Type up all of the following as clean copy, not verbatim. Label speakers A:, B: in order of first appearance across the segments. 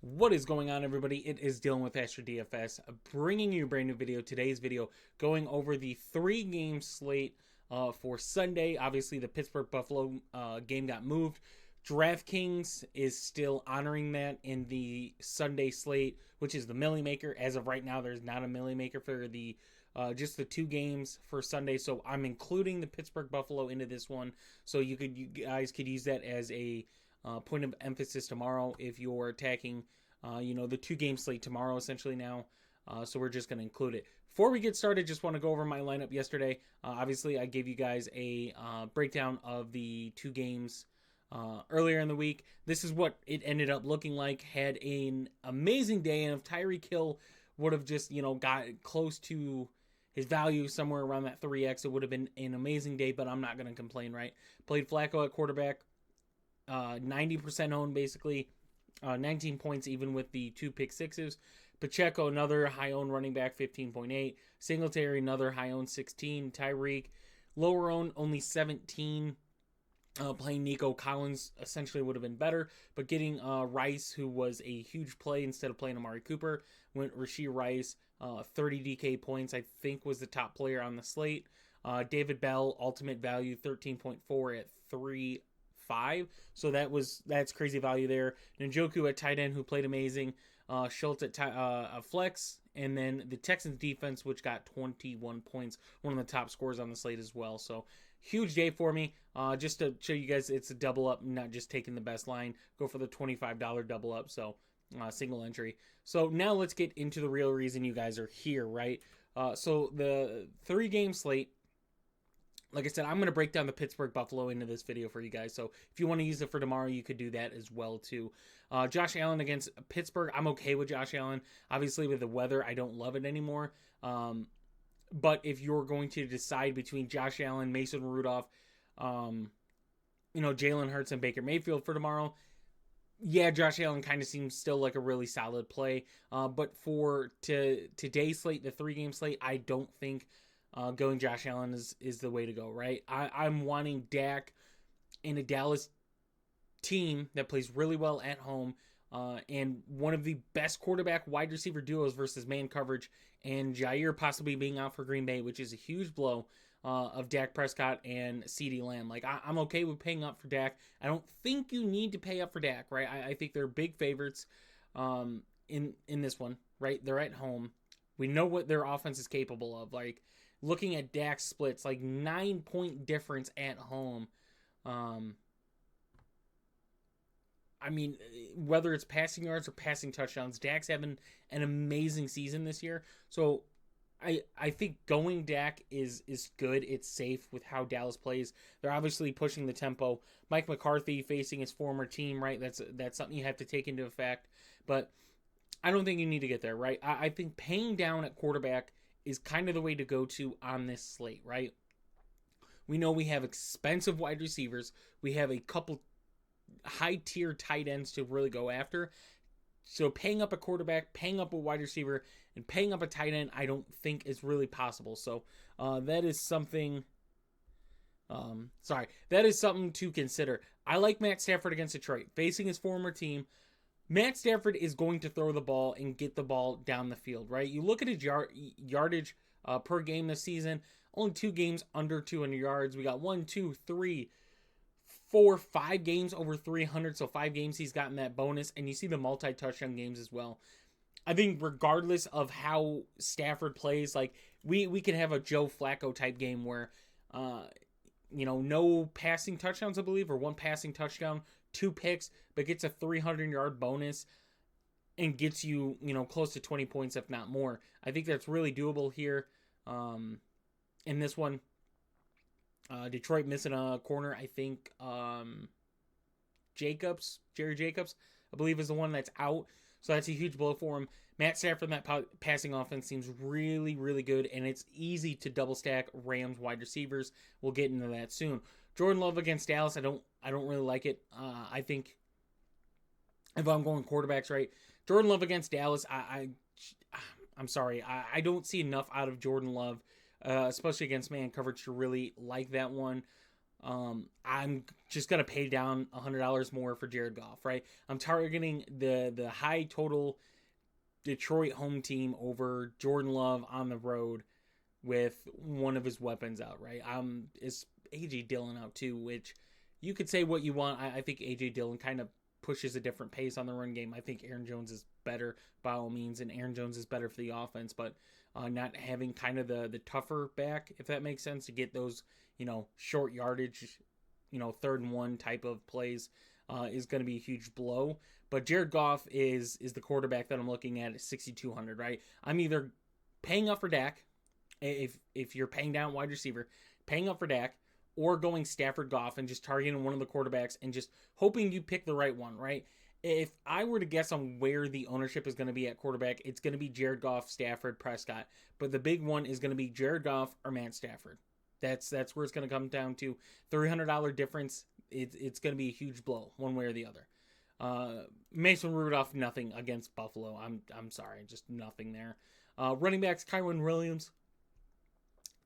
A: What is going on, everybody? It is Dylan with Astrodfs, bringing you a brand new video. Today's video going over the three-game slate for Sunday. Obviously, the Pittsburgh-Buffalo game got moved. DraftKings is still honoring that in the Sunday slate, which is the Millie Maker. As of right now, there's not a Millie Maker for the just the two games for Sunday. So I'm including the Pittsburgh-Buffalo into this one, so you guys could use that as a point of emphasis tomorrow if you're attacking, the two-game slate tomorrow essentially now. So we're just going to include it. Before we get started, just want to go over my lineup yesterday. Obviously, I gave you guys a breakdown of the two games earlier in the week. This is what it ended up looking like. Had an amazing day, and if Tyreek Hill would have just, got close to his value somewhere around that 3x, it would have been an amazing day, but I'm not going to complain, right? Played Flacco at quarterback. 90% owned, basically. 19 points even with the two pick sixes. Pacheco, another high owned running back, 15.8. Singletary, another high owned 16. Tyreek, lower owned, only 17. Playing Nico Collins essentially would have been better, but getting Rice, who was a huge play instead of playing Amari Cooper, went Rashee Rice, 30 DK points, I think was the top player on the slate. David Bell, ultimate value, 13.4 at 3.5. So that's crazy value there. Njoku at tight end, who played amazing. Schultz at flex, and then the Texans defense, which got 21 points, one of the top scorers on the slate as well. So huge day for me. Just to show you guys, it's a double up, not just taking the best line. Go for the $25 double up. So single entry. So now let's get into the real reason you guys are here, right? So the 3-game slate. Like I said, I'm going to break down the Pittsburgh-Buffalo into this video for you guys. So if you want to use it for tomorrow, you could do that as well, too. Josh Allen against Pittsburgh. I'm okay with Josh Allen. Obviously, with the weather, I don't love it anymore. But if you're going to decide between Josh Allen, Mason Rudolph, Jalen Hurts, and Baker Mayfield for tomorrow, yeah, Josh Allen kind of seems still like a really solid play. But for today's slate, the 3-game slate, I don't think going Josh Allen is the way to go, right? I'm wanting Dak in a Dallas team that plays really well at home, and one of the best quarterback wide receiver duos versus man coverage, and Jair possibly being out for Green Bay, which is a huge blow of Dak Prescott and CeeDee Lamb. Like, I'm okay with paying up for Dak. I don't think you need to pay up for Dak, right? I think they're big favorites in this one, right? They're at home. We know what their offense is capable of. Like, looking at Dak's splits, like 9-point difference at home. I mean, whether it's passing yards or passing touchdowns, Dak's having an amazing season this year. So I think going Dak is good. It's safe with how Dallas plays. They're obviously pushing the tempo. Mike McCarthy facing his former team, right? That's something you have to take into effect. But I don't think you need to get there, right? I think paying down at quarterback is kind of the way to go to on this slate, right? We know we have expensive wide receivers. We have a couple high-tier tight ends to really go after. So paying up a quarterback, paying up a wide receiver, and paying up a tight end, I don't think is really possible. So that is something... that is something to consider. I like Matt Stafford against Detroit. Facing his former team, Matt Stafford is going to throw the ball and get the ball down the field, right? You look at his yardage per game this season, only 2 games under 200 yards. We got 1, 2, 3, 4, 5 games over 300, so 5 games he's gotten that bonus, and you see the multi-touchdown games as well. I think regardless of how Stafford plays, like we can have a Joe Flacco type game where, no passing touchdowns, I believe, or 1 passing touchdown, 2 picks, but gets a 300-yard bonus and gets you, close to 20 points, if not more. I think that's really doable here. In this one, Detroit missing a corner. I think Jerry Jacobs, I believe, is the one that's out. So that's a huge blow for him. Matt Stafford, that passing offense seems really, really good, and it's easy to double stack Rams wide receivers. We'll get into that soon. Jordan Love against Dallas, I don't really like it. I think if I'm going quarterbacks, right, Jordan Love against Dallas, I'm sorry, I don't see enough out of Jordan Love, especially against man coverage, to really like that one. I'm just gonna pay down $100 more for Jared Goff, right? I'm targeting the high total Detroit home team over Jordan Love on the road with one of his weapons out, right? Is AJ Dillon out too, which you could say what you want. I think AJ Dillon kind of pushes a different pace on the run game. I think Aaron Jones is better by all means, and Aaron Jones is better for the offense, but not having kind of the tougher back, if that makes sense, to get those, short yardage, 3rd and 1 type of plays is going to be a huge blow. But Jared Goff is the quarterback that I'm looking at 6,200, right? I'm either paying up for Dak, if you're paying down wide receiver, paying up for Dak, or going Stafford Goff and just targeting one of the quarterbacks and just hoping you pick the right one, right? If I were to guess on where the ownership is going to be at quarterback, it's going to be Jared Goff, Stafford, Prescott. But the big one is going to be Jared Goff or Matt Stafford. That's where it's going to come down to. $300 difference. It's going to be a huge blow one way or the other. Mason Rudolph, nothing against Buffalo. I'm sorry, just nothing there. Running backs, Kyron Williams,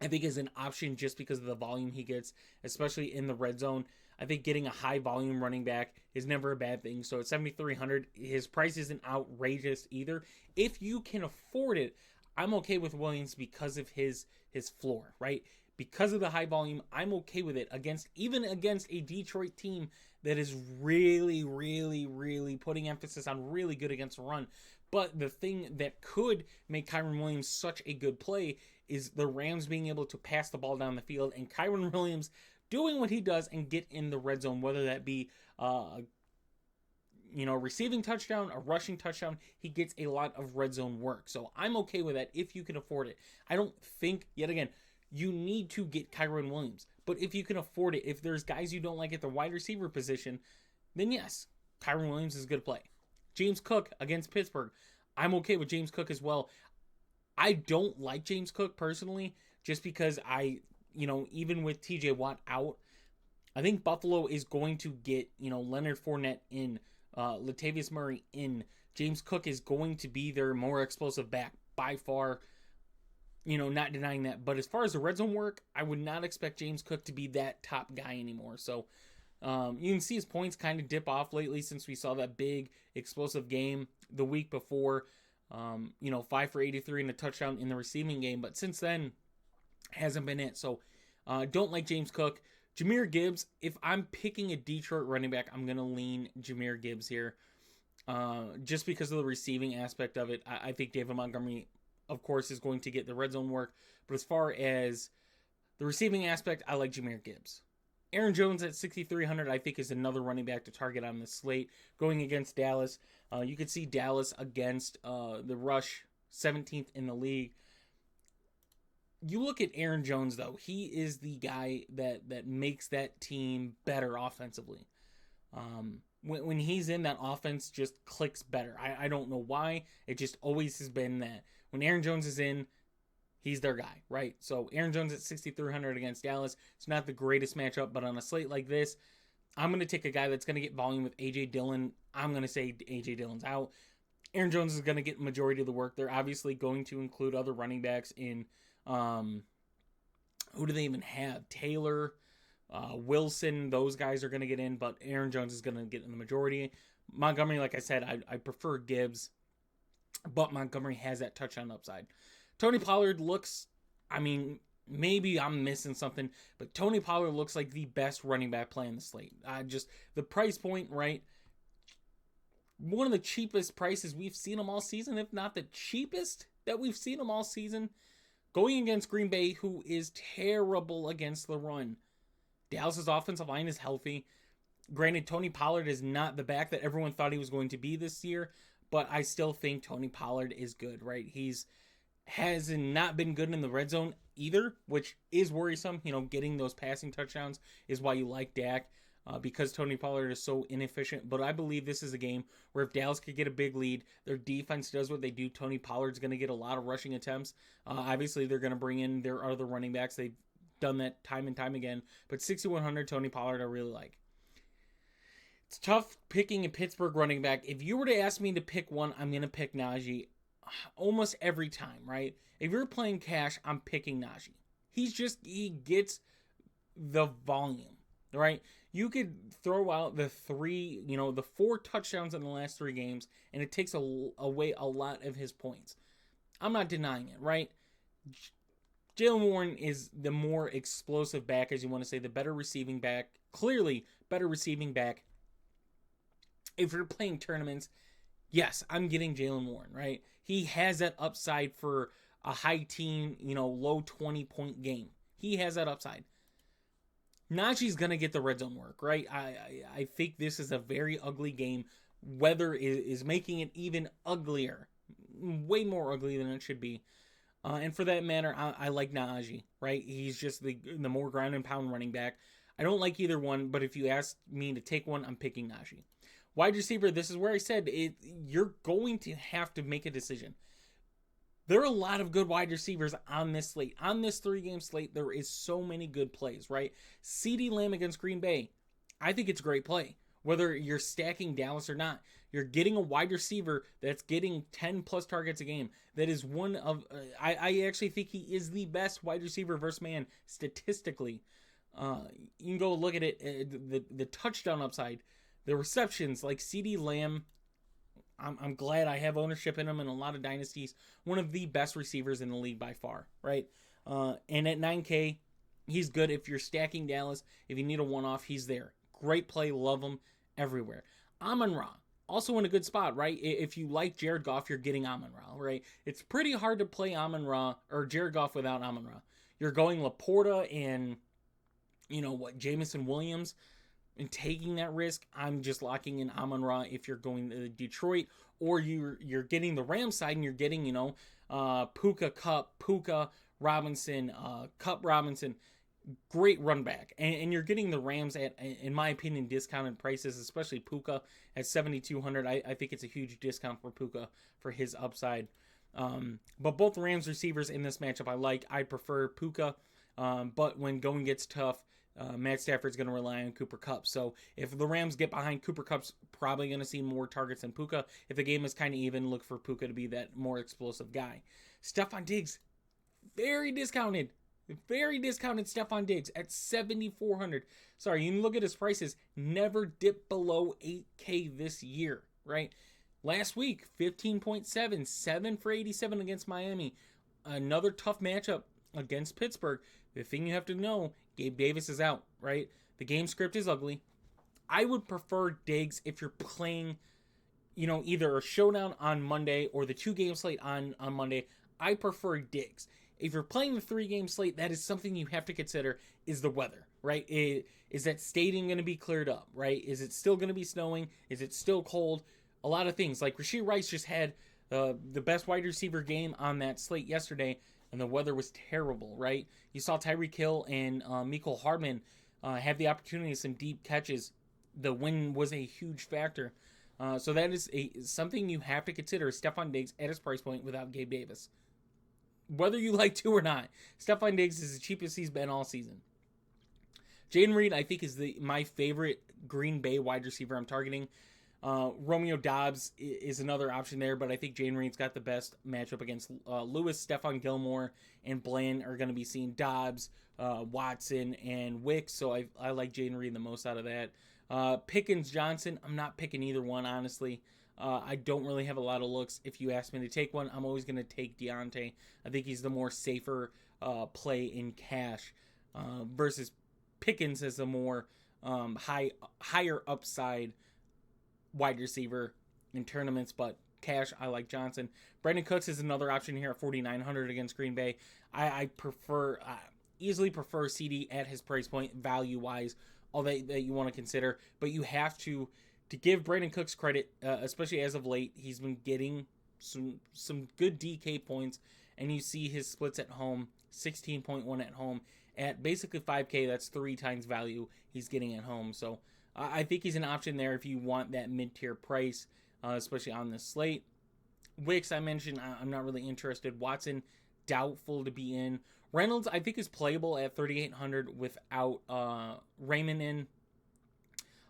A: I think is an option just because of the volume he gets, especially in the red zone. I think getting a high volume running back is never a bad thing. So at 7,300, his price isn't outrageous either. If you can afford it, I'm okay with Williams because of his floor, right? Because of the high volume, I'm okay with it even against a Detroit team that is really, really, really putting emphasis on really good against the run. But the thing that could make Kyron Williams such a good play is the Rams being able to pass the ball down the field and Kyron Williams doing what he does and get in the red zone, whether that be receiving touchdown, a rushing touchdown. He gets a lot of red zone work. So I'm okay with that if you can afford it. I don't think, yet again, you need to get Kyron Williams. But if you can afford it, if there's guys you don't like at the wide receiver position, then yes, Kyron Williams is a good play. James Cook against Pittsburgh. I'm okay with James Cook as well. I don't like James Cook personally, just because even with TJ Watt out, I think Buffalo is going to get, Leonard Fournette in, Latavius Murray in. James Cook is going to be their more explosive back by far, not denying that. But as far as the red zone work, I would not expect James Cook to be that top guy anymore. So you can see his points kind of dip off lately since we saw that big explosive game the week before. 5 for 83 and a touchdown in the receiving game. But since then, hasn't been it. So don't like James Cook. Jahmyr Gibbs, if I'm picking a Detroit running back, I'm going to lean Jahmyr Gibbs here. Just because of the receiving aspect of it. I think David Montgomery, of course, is going to get the red zone work. But as far as the receiving aspect, I like Jahmyr Gibbs. Aaron Jones at 6,300, I think, is another running back to target on the slate. Going against Dallas, you could see Dallas against the rush, 17th in the league. You look at Aaron Jones, though. He is the guy that makes that team better offensively. When he's in, that offense just clicks better. I don't know why. It just always has been that. When Aaron Jones is in, he's their guy, right? So Aaron Jones at 6,300 against Dallas. It's not the greatest matchup, but on a slate like this, I'm going to take a guy that's going to get volume with A.J. Dillon. I'm going to say A.J. Dillon's out. Aaron Jones is going to get majority of the work. They're obviously going to include other running backs in, who do they even have? Taylor, Wilson, those guys are going to get in, but Aaron Jones is going to get in the majority. Montgomery, like I said, I prefer Gibbs, but Montgomery has that touchdown upside. Tony Pollard looks, maybe I'm missing something, but Tony Pollard looks like the best running back play in the slate. Just the price point, right? One of the cheapest prices we've seen him all season, if not the cheapest that we've seen him all season. Going against Green Bay, who is terrible against the run. Dallas's offensive line is healthy. Granted, Tony Pollard is not the back that everyone thought he was going to be this year, but I still think Tony Pollard is good, right? Has not been good in the red zone either, which is worrisome. Getting those passing touchdowns is why you like Dak, because Tony Pollard is so inefficient. But I believe this is a game where if Dallas could get a big lead, their defense does what they do. Tony Pollard's going to get a lot of rushing attempts. Obviously, they're going to bring in their other running backs. They've done that time and time again. But 6,100, Tony Pollard, I really like. It's tough picking a Pittsburgh running back. If you were to ask me to pick one, I'm going to pick Najee almost every time, right? If you're playing cash, I'm picking Najee. He gets the volume. right? You could throw out the the 4 touchdowns in the last 3 games, and it takes away a lot of his points. I'm not denying it, right? Jaylen Warren is the more explosive back, as you want to say, the better receiving back. Clearly, better receiving back. If you're playing tournaments, yes, I'm getting Jaylen Warren, right? He has that upside for a high teen, low 20-point game. He has that upside. Najee's going to get the red zone work, right? I think this is a very ugly game. Weather is making it even uglier. Way more ugly than it should be. And for that matter, I like Najee, right? He's just the more ground and pound running back. I don't like either one, but if you ask me to take one, I'm picking Najee. Wide receiver, this is where I said you're going to have to make a decision. There are a lot of good wide receivers on this slate. On this 3-game slate, there is so many good plays, right? CeeDee Lamb against Green Bay, I think it's a great play. Whether you're stacking Dallas or not, you're getting a wide receiver that's getting 10-plus targets a game. That is one of, I actually think he is the best wide receiver versus man statistically. You can go look at it, the touchdown upside, the receptions, like CeeDee Lamb. I'm glad I have ownership in him in a lot of dynasties. One of the best receivers in the league by far, right? And at 9K, he's good if you're stacking Dallas. If you need a one-off, he's there. Great play, love him everywhere. Amon-Ra, also in a good spot, right? If you like Jared Goff, you're getting Amon-Ra, right? It's pretty hard to play Amon-Ra or Jared Goff without Amon-Ra. You're going Laporta and, Jameson Williams and taking that risk. I'm just locking in Amon-Ra if you're going to Detroit, or you're getting the Rams side and you're getting, Puka, Kupp, Puka, Robinson, Kupp, Robinson. Great run back. And you're getting the Rams at, in my opinion, discounted prices, especially Puka at 7,200. I think it's a huge discount for Puka for his upside. But both Rams receivers in this matchup I prefer Puka. But when going gets tough, Matt Stafford's going to rely on Cooper Kupp. So if the Rams get behind, Cooper Kupp's probably going to see more targets than Puka. If the game is kind of even, look for Puka to be that more explosive guy. Stephon Diggs, very discounted. Very discounted Stephon Diggs at 7,400. Sorry, you can look at his prices. Never dipped below 8K this year, right? Last week, 15.7, 7 for 87 against Miami. Another tough matchup against Pittsburgh. The thing you have to know, Gabe Davis is out, right? The game script is ugly. I would prefer Diggs if you're playing, either a showdown on Monday or the 2-game slate on Monday. I prefer Diggs. If you're playing the 3-game slate, that is something you have to consider is the weather, right? Is that stadium going to be cleared up, right? Is it still going to be snowing? Is it still cold? A lot of things. Like Rashee Rice just had the best wide receiver game on that slate yesterday, and the weather was terrible, right? You saw Tyreek Hill and Mecole Hardman have the opportunity of some deep catches. The wind was a huge factor. So that is something you have to consider. Stephon Diggs at his price point without Gabe Davis. Whether you like to or not, Stephon Diggs is the cheapest he's been all season. Jayden Reed, I think, is my favorite Green Bay wide receiver I'm targeting. Romeo Doubs is another option there, but I think Jayden Reed's got the best matchup against Lewis. Stephon Gilmore and Bland are going to be seeing Doubs, Watson, and Wicks, so I like Jayden Reed the most out of that. Pickens, Johnson, I'm not picking either one, honestly. I don't really have a lot of looks. If you ask me to take one, I'm always going to take Deontay. I think he's the more safer play in cash versus Pickens as a more higher upside wide receiver in tournaments, but cash, I like Johnson. Brandon Cooks is another option here at 4,900 against Green Bay. I easily prefer CD at his price point, value-wise, all that you want to consider, but you have to give Brandon Cooks credit, especially as of late. He's been getting some good DK points, and you see his splits at home, 16.1 at home, at basically 5K, that's 3 times value he's getting at home. So I think he's an option there if you want that mid-tier price, especially on this slate. Wicks, I mentioned, I'm not really interested. Watson, doubtful to be in. Reynolds, I think, is playable at 3,800 without Raymond in.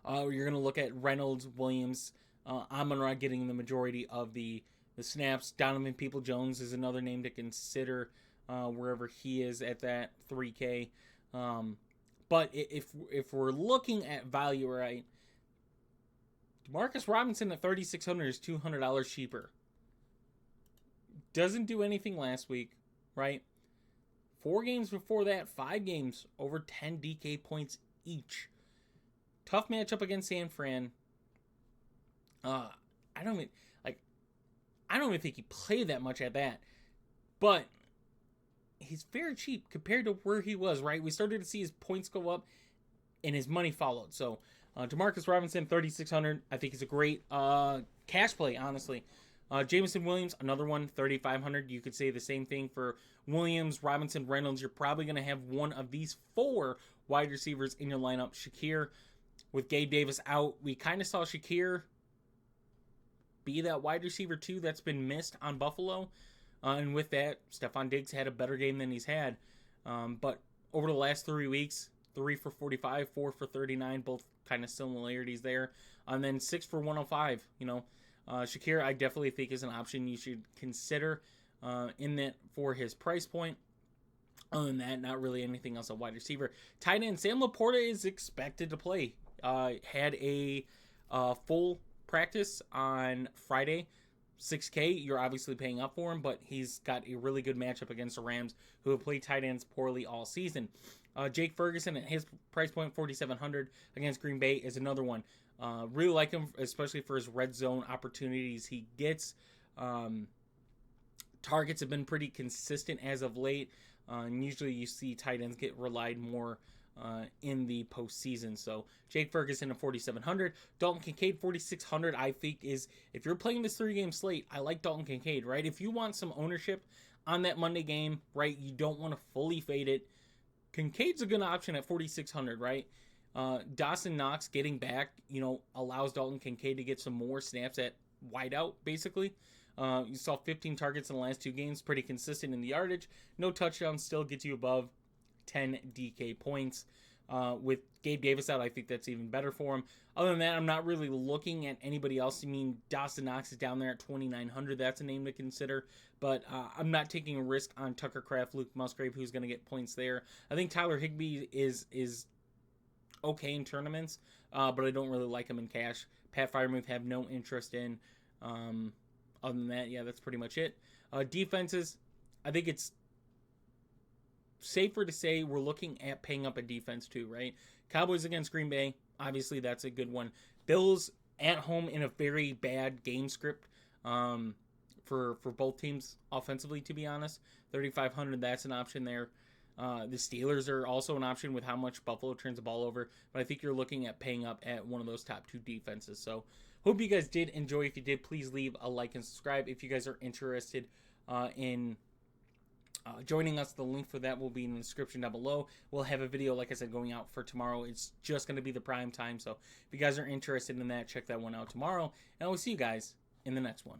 A: You're going to look at Reynolds, Williams, Amon-Ra getting the majority of the snaps. Donovan Peoples-Jones is another name to consider wherever he is at that 3K. But if we're looking at value, right, Demarcus Robinson at 3,600 is $200 cheaper. Doesn't do anything last week, right? 4 games before that, 5 games, over 10 DK points each. Tough matchup against San Fran. I don't even think he played that much at that. But he's very cheap compared to where he was, right? We started to see his points go up and his money followed. So, Demarcus Robinson, 3,600. I think he's a great cash play, honestly. Jameson Williams, another one, 3,500. You could say the same thing for Williams, Robinson, Reynolds. You're probably going to have one of these 4 wide receivers in your lineup. Shakir, with Gabe Davis out, we kind of saw Shakir be that wide receiver 2 that's been missed on Buffalo. And with that, Stephon Diggs had a better game than he's had. But over the last 3 weeks, 3 for 45, 4 for 39, both kind of similarities there. And then 6 for 105, Shakir, I definitely think is an option you should consider in that for his price point. Other than that, not really anything else at wide receiver. Tight end, Sam Laporta is expected to play. Had a full practice on Friday. 6K, you're obviously paying up for him, but he's got a really good matchup against the Rams, who have played tight ends poorly all season. Jake Ferguson at his price point, 4,700 against Green Bay, is another one. Really like him, especially for his red zone opportunities he gets. Targets have been pretty consistent as of late, and usually you see tight ends get relied more in the postseason. So Jake Ferguson at 4,700. Dalton Kincaid, 4,600, I think is, if you're playing this 3-game slate, I like Dalton Kincaid, right? If you want some ownership on that Monday game, right, you don't want to fully fade it, Kincaid's a good option at 4,600, right? Dawson Knox getting back, allows Dalton Kincaid to get some more snaps at wideout, basically. You saw 15 targets in the last 2 games, pretty consistent in the yardage. No touchdowns, still gets you above 10 DK points. With Gabe Davis out, I think that's even better for him. Other than that, I'm not really looking at anybody else. I mean, Dawson Knox is down there at 2,900. That's a name to consider. But I'm not taking a risk on Tucker Kraft, Luke Musgrave, who's going to get points there. I think Tyler Higbee is okay in tournaments, but I don't really like him in cash. Pat Freiermuth have no interest in. Other than that, yeah, that's pretty much it. Defenses, I think it's safer to say we're looking at paying up a defense too, right? Cowboys against Green Bay, obviously that's a good one. Bills at home in a very bad game script for both teams offensively, to be honest. 3,500, that's an option there. The Steelers are also an option with how much Buffalo turns the ball over, but I think you're looking at paying up at one of those top 2 defenses. So hope you guys did enjoy. If you did, please leave a like and subscribe. If you guys are interested in joining us, the link for that will be in the description down below. We'll have a video, like I said, going out for tomorrow. It's just going to be the prime time, so if you guys are interested in that, check that one out tomorrow, and I will see you guys in the next one.